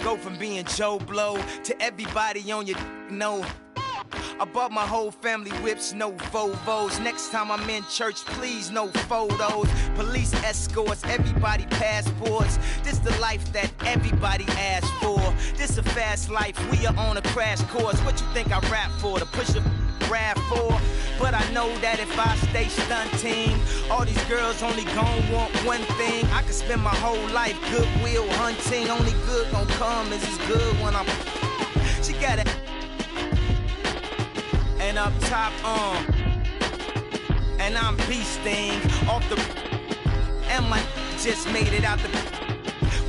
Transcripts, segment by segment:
Go from being Joe Blow to everybody on your know. I bought my whole family whips, no Volvos. Next time I'm in church, please, no photos. Police escorts, everybody passports. This the life that everybody asks for. This a fast life, we are on a crash course. What you think I rap for? To push a rap for? But I know that if I stay stunting, all these girls only gon' want one thing. I could spend my whole life goodwill hunting. Only good gon' come is as good when I'm. She got it. And up top, and I'm beasting off the. And my just made it out the.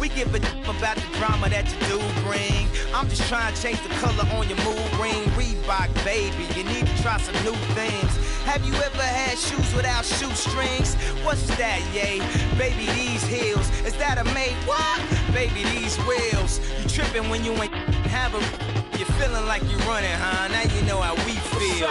We give a about the drama that you do bring. I'm just trying to change the color on your mood ring. Reebok, baby, you need to try some new things. Have you ever had shoes without shoestrings? What's that, yay? Baby, these heels, is that a made what? Baby, these wheels. You tripping when you ain't have a. You're feeling like you're running, huh? Now you know how we feel.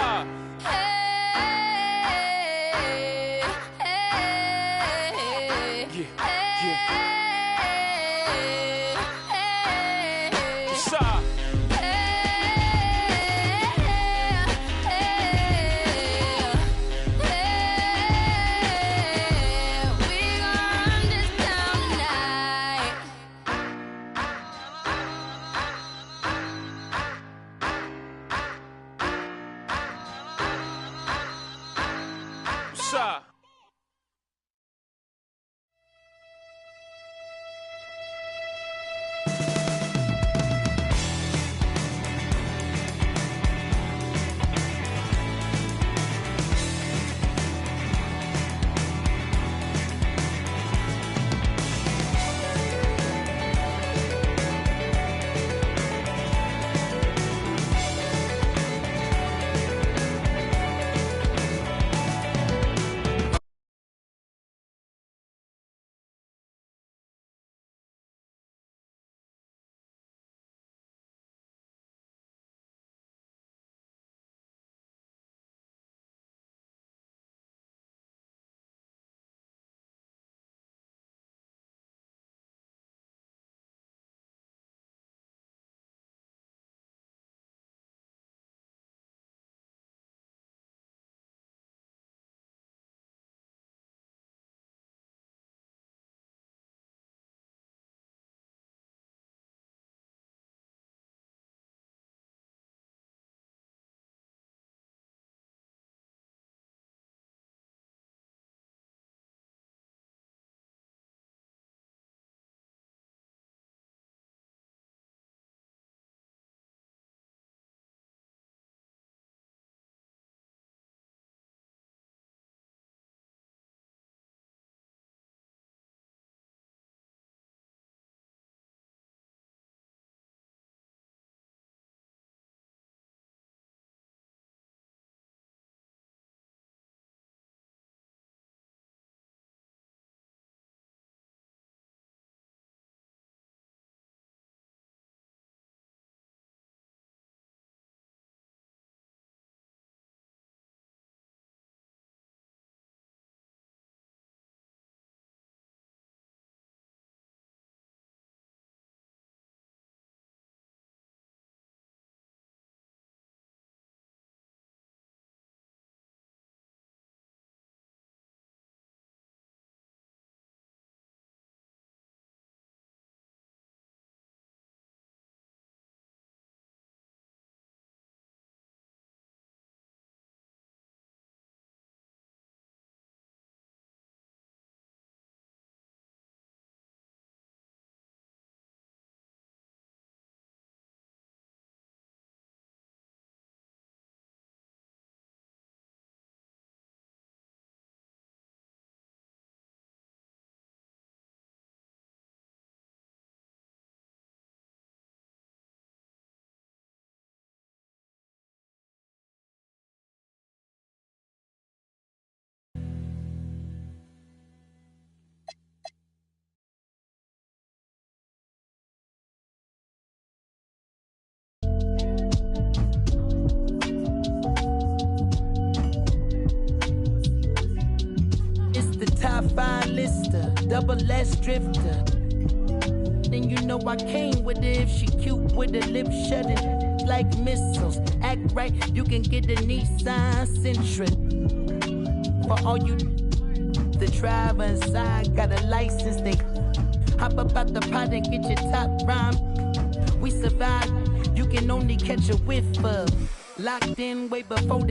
Double S drifter. then you know I came with it. If she cute with her lips shut and like missiles. Act right, you can get a Nissan Sentra. For all you the driver inside got a license, they hop up out the pot and get your top rhyme. We survive, you can only catch a whiff of. Locked in way before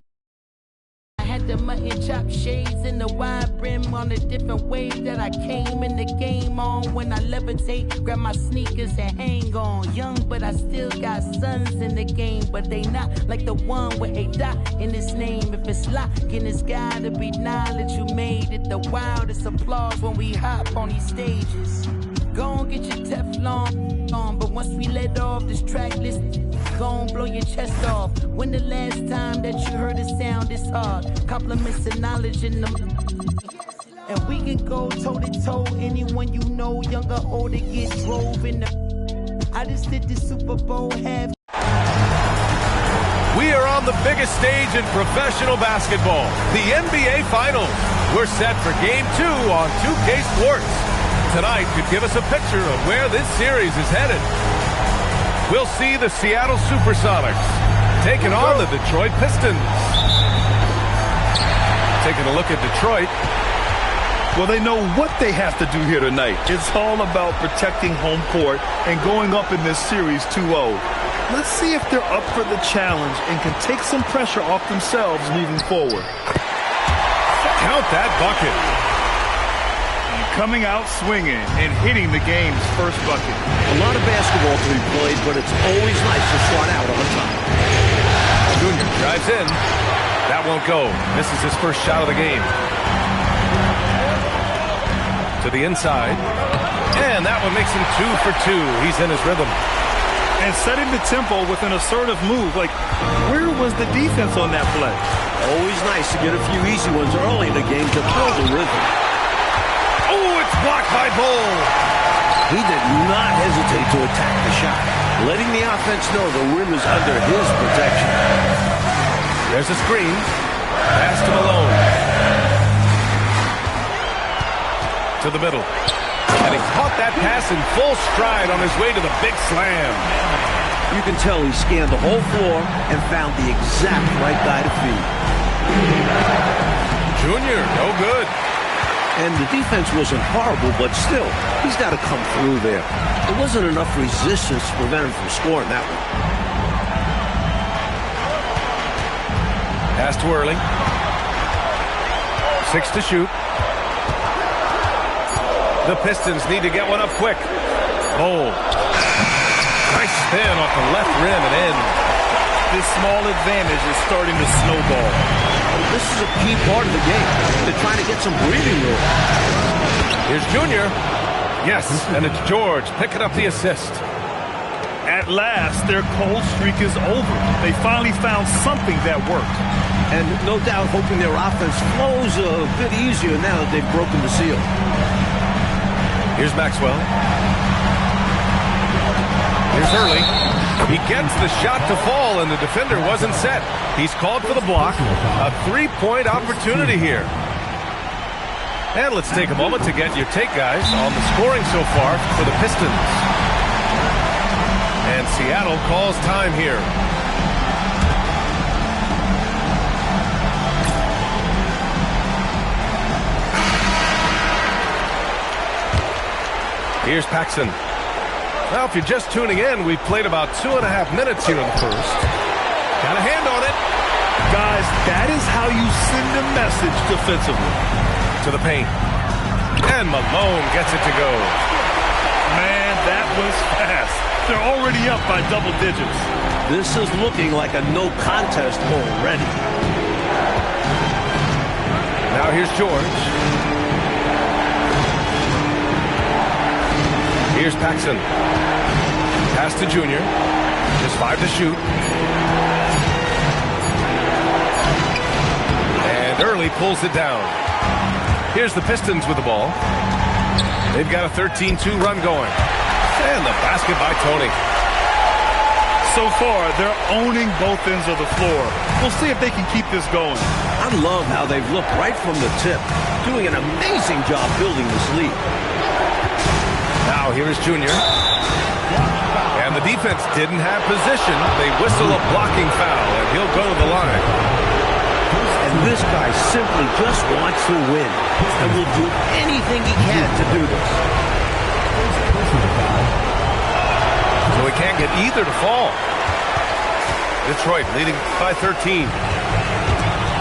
I had the mutton chop shades and the wide brim on a different way that I came in the game on. When I levitate, grab my sneakers and hang on. Young, but I still got sons in the game, but they not like the one with a dot in his name. If it's locking, it's gotta be knowledge. You made it the wildest applause when we hop on these stages. Go on, get your Teflon on, but once we let off this track list, go on, blow your chest off. When the last time that you heard a sound this hard? Compliments and knowledge in them. And we can go toe-to-toe, anyone you know, young or old, to get drove in the. I just did the Super Bowl half. We are on the biggest stage in professional basketball, the NBA Finals. We're set for Game 2 on 2K Sports. Tonight could give us a picture of where this series is headed. We'll see the Seattle Supersonics taking on the Detroit Pistons. Taking a look at Detroit. Well, they know what they have to do here tonight. It's all about protecting home court and going up in this series 2-0. Let's see if they're up for the challenge and can take some pressure off themselves moving forward. Count that bucket. Coming out swinging and hitting the game's first bucket. A lot of basketball to be played, but it's always nice to start out on top. Junior drives in. That won't go. This is his first shot of the game. To the inside. And that one makes him 2 for 2. He's in his rhythm. And setting the tempo with an assertive move. Like, where was the defense on that play? Always nice to get a few easy ones early in the game to throw the rhythm. Oh, it's blocked by Bull. He did not hesitate to attack the shot, letting the offense know the rim is under his protection. There's a screen. Pass to Malone. To the middle. And he caught that pass in full stride on his way to the big slam. You can tell he scanned the whole floor and found the exact right guy to feed. Junior, no good. And the defense wasn't horrible, but still, he's got to come through there. There wasn't enough resistance to prevent him from scoring that one. Pass to Early. 6 to shoot. The Pistons need to get one up quick. Oh. Nice spin off the left rim and in. This small advantage is starting to snowball. This is a key part of the game. They're trying to get some breathing room. Here's Junior. Yes, and it's George picking up the assist. At last, their cold streak is over. They finally found something that worked. And no doubt hoping their offense flows a bit easier now that they've broken the seal. Here's Maxwell. Here's Early. He gets the shot to fall, and the defender wasn't set. He's called for the block. A three-point opportunity here. And let's take a moment to get your take, guys, on the scoring so far for the Pistons. And Seattle calls time here. Here's Paxson. Well, if you're just tuning in, we've played about 2.5 minutes here in the first. Got a hand on it. Guys, that is how you send a message defensively. To the paint. And Malone gets it to go. Man, that was fast. They're already up by double digits. This is looking like a no contest already. Now here's George. Here's Paxson. Pass to Junior. Just 5 to shoot. And Early pulls it down. Here's the Pistons with the ball. They've got a 13-2 run going. And the basket by Tony. So far, they're owning both ends of the floor. We'll see if they can keep this going. I love how they've looked right from the tip, doing an amazing job building this lead. Now here is Junior. defense didn't have position. They whistle a blocking foul, and he'll go to the line. And this guy simply just wants to win and will do anything he can to do this. So he can't get either to fall. Detroit leading by 13.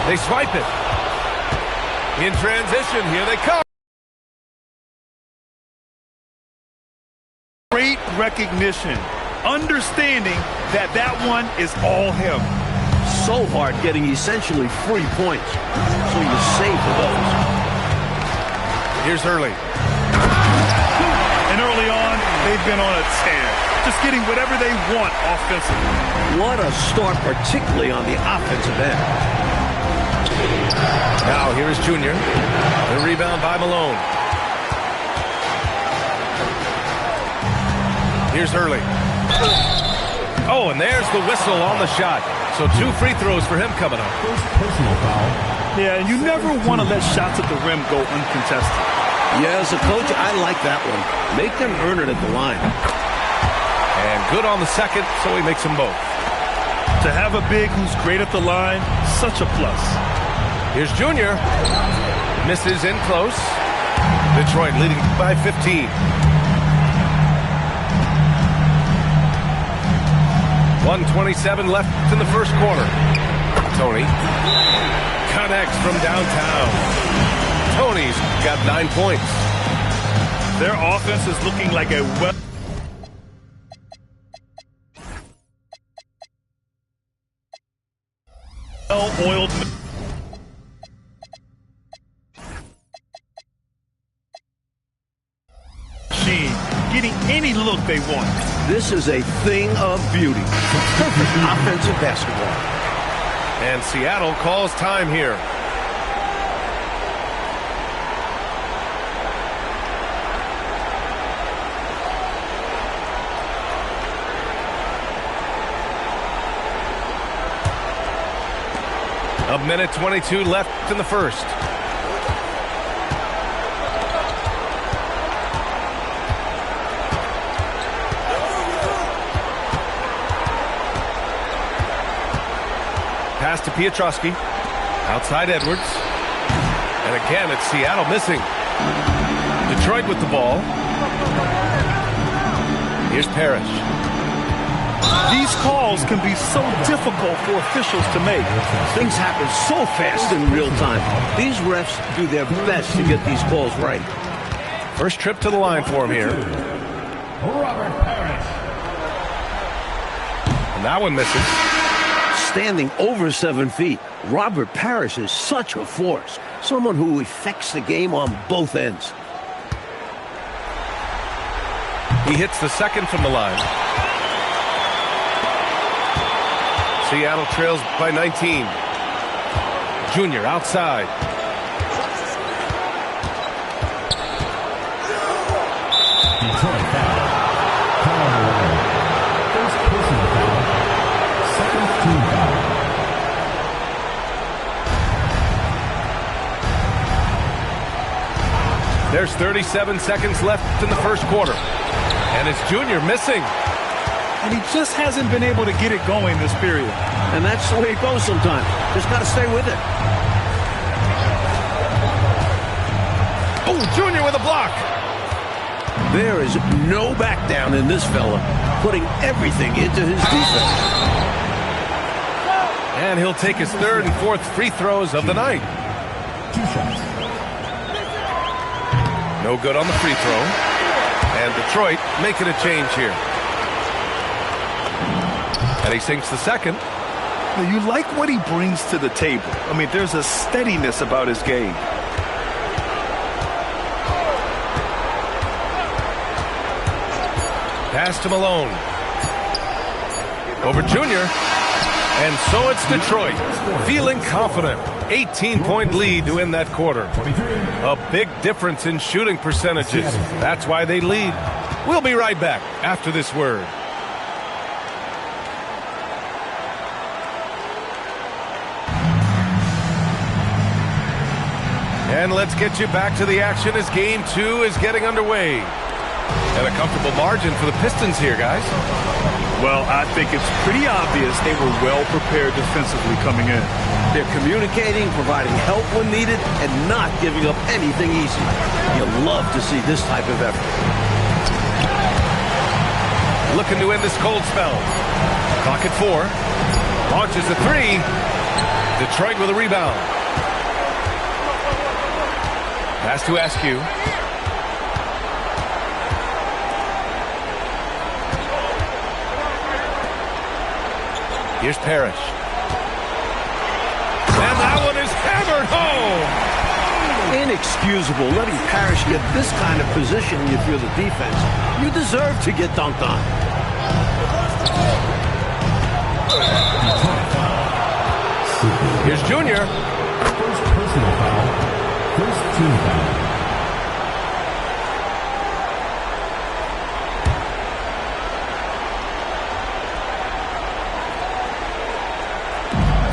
They swipe it. In transition, here they come. Great recognition. Understanding that that one is all him. So hard getting essentially free points. So you're safe with those. Here's Hurley. And early on, they've been on a tear. Just getting whatever they want offensively. What a start, particularly on the offensive end. Now here's Junior. The rebound by Malone. Here's Hurley. Oh, and there's the whistle on the shot. So 2 free throws for him coming up. Personal foul. Yeah, and you never want to let shots at the rim go uncontested. Yeah, as a coach, I like that one. Make them earn it at the line. And good on the second, so he makes them both. To have a big who's great at the line, such a plus. Here's Junior. Misses in close. Detroit leading by 15. 1:27 left in the first quarter. Tony connects from downtown. Tony's got 9 points. Their offense is looking like a well-oiled machine, getting any look they want. This is a thing of beauty. Perfect offensive basketball. And Seattle calls time here. A minute 22 left in the first. Pass to Pietrowski. Outside Edwards. And again, it's Seattle missing. Detroit with the ball. Here's Parrish. These calls can be so difficult for officials to make. Things happen so fast in real time. These refs do their best to get these calls right. First trip to the line for him here. Robert Parrish. And that one misses. Standing over 7 feet, Robert Parrish is such a force. Someone who affects the game on both ends. He hits the second from the line. Seattle trails by 19. Junior outside. Detroit foul. Foul on the line. First personal foul. Second team foul. There's 37 seconds left in the first quarter. And it's Junior missing. And he just hasn't been able to get it going this period. And that's the way it goes sometimes. Just got to stay with it. Oh, Junior with a block. There is no back down in this fella, putting everything into his defense. And he'll take his third and fourth free throws of the night. 2 shots. No good on the free throw. And Detroit making a change here. And he sinks the second. Now, you like what he brings to the table. I mean, there's a steadiness about his game. Pass to Malone. Over Junior. And so it's Detroit, feeling confident. 18-point lead to win that quarter. A big difference in shooting percentages. That's why they lead. We'll be right back after this word. And let's get you back to the action as Game 2 is getting underway. And a comfortable margin for the Pistons here, guys. Well, I think it's pretty obvious they were well prepared defensively coming in. They're communicating, providing help when needed, and not giving up anything easy. You love to see this type of effort. Looking to end this cold spell. Clock at 4. Launches a 3. Detroit with a rebound. Pass to Askew. Here's Parrish. And that one is hammered home. Inexcusable letting Parrish get this kind of position if you're the defense. You deserve to get dunked on. Here's Junior. First personal foul. First team foul.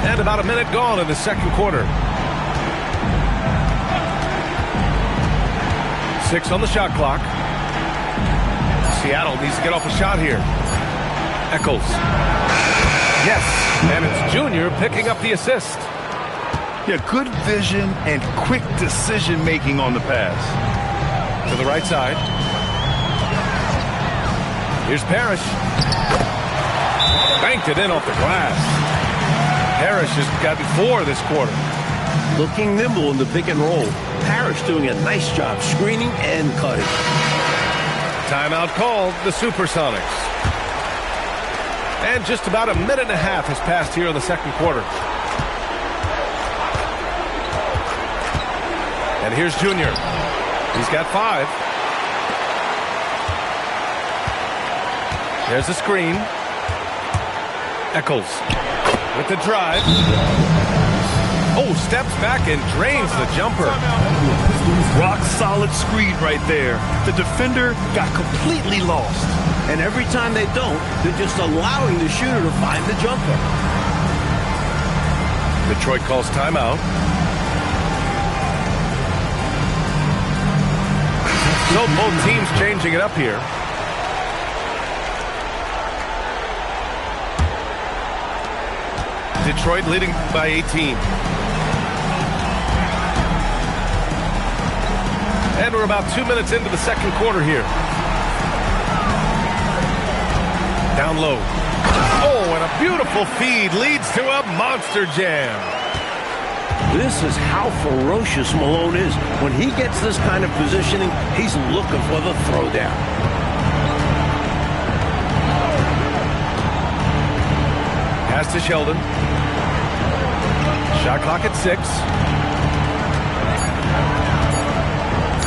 And about a minute gone in the second quarter. 6 on the shot clock. Seattle needs to get off a shot here. Eccles. Yes, and it's Junior picking up the assist. Yeah, good vision and quick decision-making on the pass. To the right side. Here's Parrish. Banked it in off the glass. Parrish has gotten 4 this quarter. Looking nimble in the pick and roll. Parrish doing a nice job screening and cutting. Timeout called, the Supersonics. And just about a minute and a half has passed here in the second quarter. And here's Junior. He's got 5. There's a screen. Eccles with the drive. Oh, steps back and drains the jumper. Rock solid screen right there. The defender got completely lost. And every time they don't, they're just allowing the shooter to find the jumper. Detroit calls timeout. So both teams changing it up here. Detroit leading by 18. And we're about 2 minutes into the second quarter here. Down low. Oh, and a beautiful feed leads to a monster jam. This is how ferocious Malone is. When he gets this kind of positioning, he's looking for the throwdown. Pass to Sheldon. Shot clock at 6.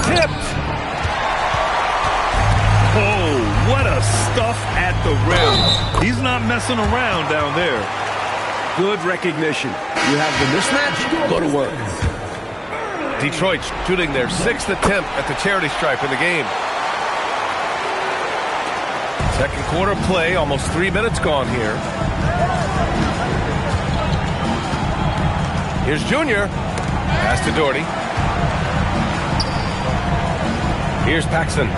Tipped. Oh, what a stuff at the rim. He's not messing around down there. Good recognition. You have the mismatch, go to work. Detroit shooting their 6th attempt at the charity stripe in the game. Second quarter play, almost 3 minutes gone here. Here's Junior. Pass to Doherty. Here's Paxson.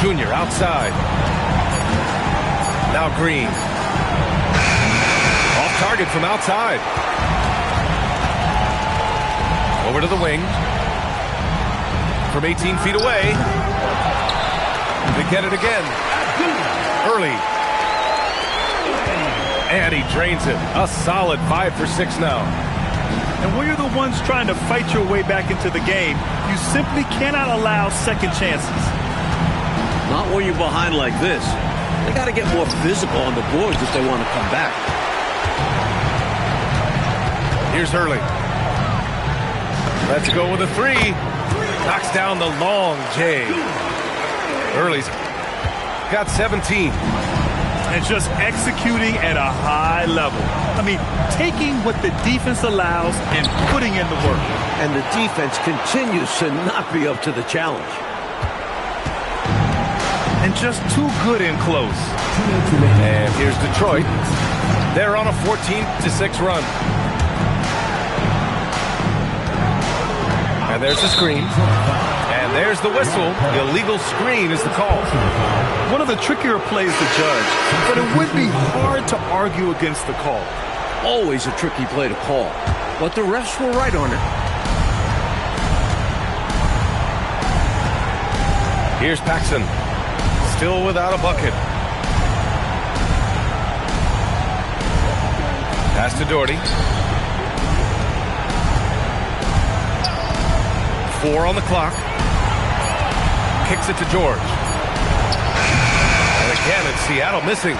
Junior outside. Now Green. Off target from outside. Over to the wing. From 18 feet away. They get it again. Early. And he drains it. A solid 5 for 6 now. And when you're the ones trying to fight your way back into the game, you simply cannot allow second chances. Not when you're behind like this. They got to get more physical on the boards if they want to come back. Here's Hurley. Let's go with a 3. Knocks down the long J. Hurley's got 17. And just executing at a high level. I mean, taking what the defense allows and putting in the work. And the defense continues to not be up to the challenge. And just too good in close. And here's Detroit. They're on a 14-6 run. And there's the screen. And And there's the whistle. Illegal screen is the call. One of the trickier plays to judge, but it would be hard to argue against the call. Always a tricky play to call, but the refs were right on it. Here's Paxson. Still without a bucket. Pass to Doherty. 4 on the clock. Kicks it to George. And again, it's Seattle missing.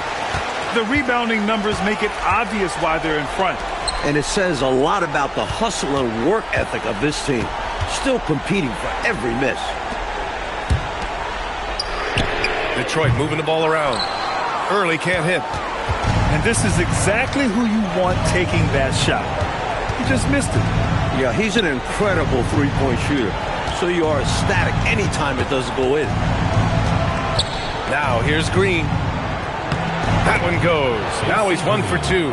The rebounding numbers make it obvious why they're in front. And it says a lot about the hustle and work ethic of this team. Still competing for every miss. Detroit moving the ball around. Early can't hit. And this is exactly who you want taking that shot. He just missed it. Yeah, he's an incredible three-point shooter. So you are ecstatic anytime it doesn't go in. Now here's Green. That one goes. Now he's 1 for 2.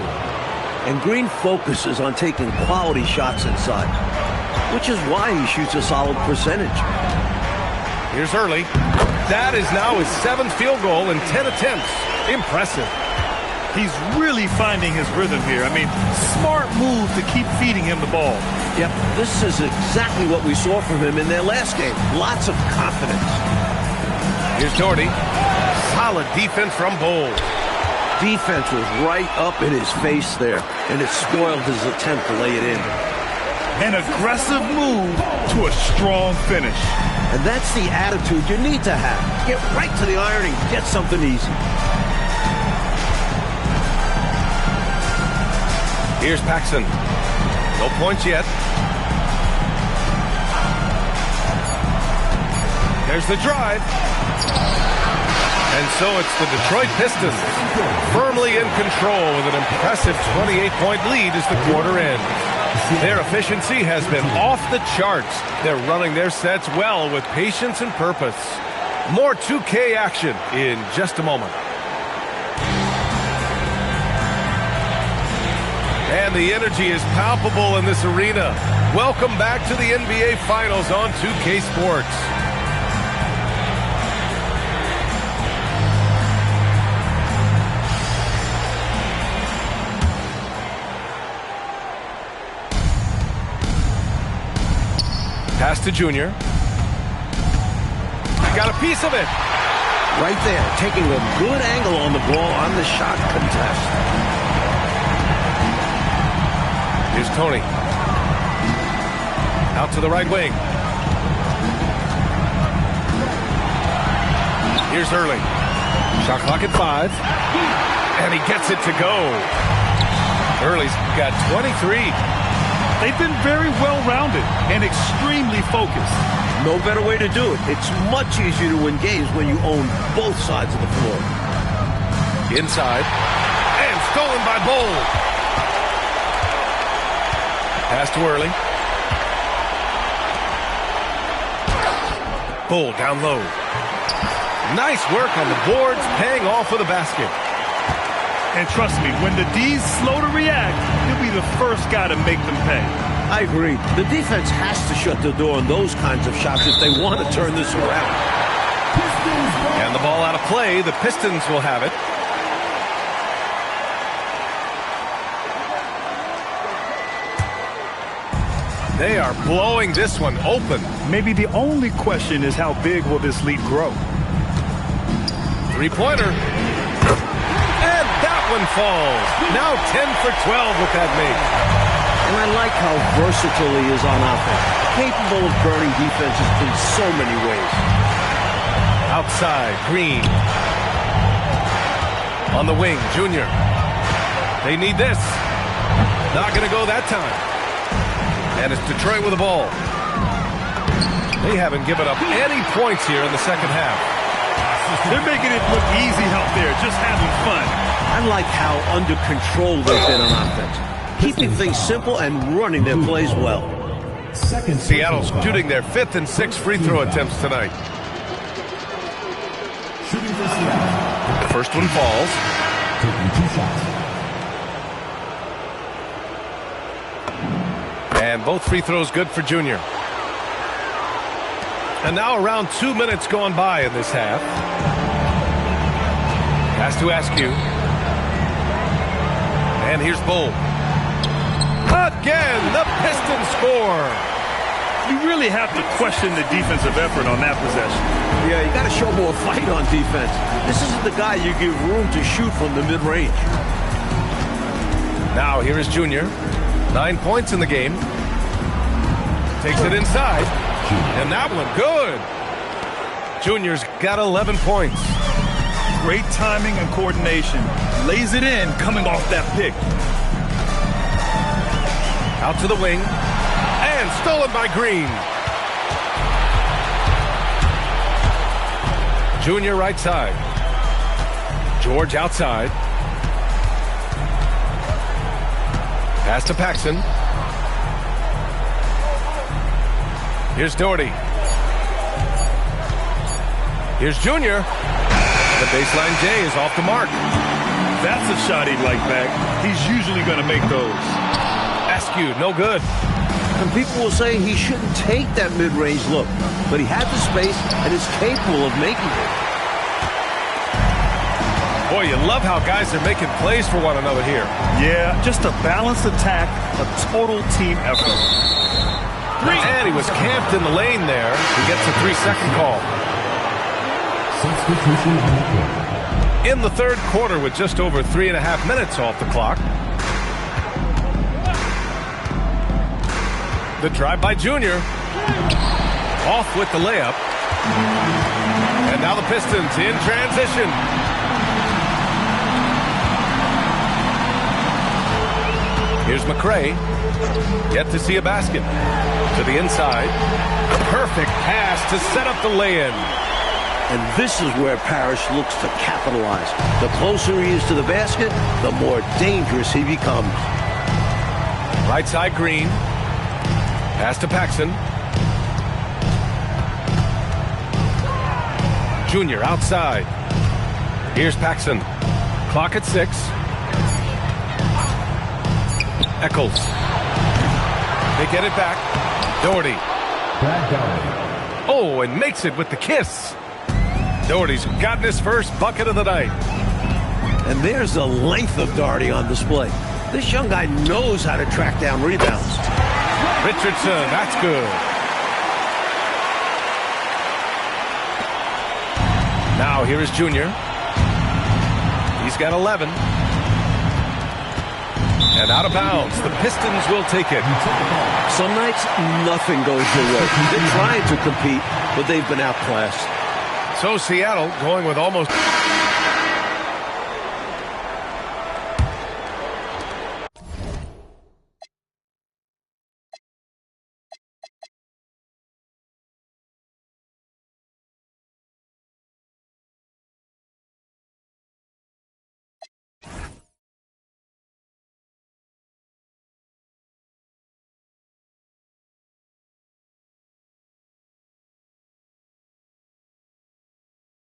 And Green focuses on taking quality shots inside, which is why he shoots a solid percentage. Here's Early. That is now his 7th field goal in 10 attempts. Impressive. He's really finding his rhythm here. I mean, smart move to keep feeding him the ball. Yep, this is exactly what we saw from him in their last game. Lots of confidence. Here's Doherty. Solid defense from Bowles. Defense was right up in his face there, and it spoiled his attempt to lay it in. An aggressive move to a strong finish. And that's the attitude you need to have. Get right to the iron and get something easy. Here's Paxson. No points yet. There's the drive. And so it's the Detroit Pistons firmly in control with an impressive 28-point lead as the quarter ends. Their efficiency has been off the charts. They're running their sets well with patience and purpose. More 2K action in just a moment. And the energy is palpable in this arena. Welcome back to the NBA Finals on 2K Sports. Pass to Junior. Got a piece of it. Right there, taking a good angle on the ball on the shot contest. Here's Tony. Out to the right wing. Here's Early. Shot clock at 5. And he gets it to go. Early's got 23. They've been very well-rounded and extremely focused. No better way to do it. It's much easier to win games when you own both sides of the floor. Inside. And stolen by Bowles. Pass to Early. Bowles down low. Nice work on the boards, paying off with a basket. And trust me, when the D's slow to react, he'll be the first guy to make them pay. I agree. The defense has to shut the door on those kinds of shots if they want to turn this around. And the ball out of play. The Pistons will have it. They are blowing this one open. Maybe the only question is how big will this lead grow? Three-pointer. And that one falls. Now 10 for 12 with that make. And I like how versatile he is on offense. Capable of burning defenses in so many ways. Outside, Green. On the wing, Junior. They need this. Not going to go that time. And it's Detroit with the ball. They haven't given up any points here in the second half. They're making it look easy out there, just having fun. I like how under control they've been on offense. Keeping things simple and running their plays well. Seattle's shooting their 5th and 6th free throw attempts tonight. The first one falls. And both free throws good for Junior. And now around 2 minutes gone by in this half. Has to ask you. And here's Bull. Again, the Pistons score. You really have to question the defensive effort on that possession. Yeah, you got to show more fight on defense. This isn't the guy you give room to shoot from the mid-range. Now here is Junior. 9 points in the game. Takes it inside. And that one, good. Junior's got 11 points. Great timing and coordination. Lays it in coming off that pick. Out to the wing. And stolen by Green. Junior right side. George outside. Pass to Paxson. Here's Doherty. Here's Junior. The baseline J is off the mark. That's a shot he'd like back. He's usually going to make those. Askew, no good. And people will say he shouldn't take that mid-range look, but he had the space and is capable of making it. Boy, you love how guys are making plays for one another here. Yeah, just a balanced attack, a total team effort. And he was camped in the lane there. He gets a 3-second call. Substitution on the court. In the third quarter with just over 3.5 minutes off the clock. The drive by Junior. Off with the layup. And now the Pistons in transition. Here's McRae. Yet to see a basket. To the inside. Perfect pass to set up the lay-in. And this is where Parrish looks to capitalize. The closer he is to the basket, the more dangerous he becomes. Right side Green. Pass to Paxson. Junior outside. Here's Paxson. Clock at 6. Eccles. They get it back. Doherty. Brad Doherty. Oh, and makes it with the kiss. Doherty's gotten his first bucket of the night. And there's the length of Doherty on display. This young guy knows how to track down rebounds. Richardson, that's good. Now here is Junior. He's got 11. And out of bounds. The Pistons will take it. Some nights, nothing goes their way. They're trying to compete, but they've been outclassed. So Seattle going with almost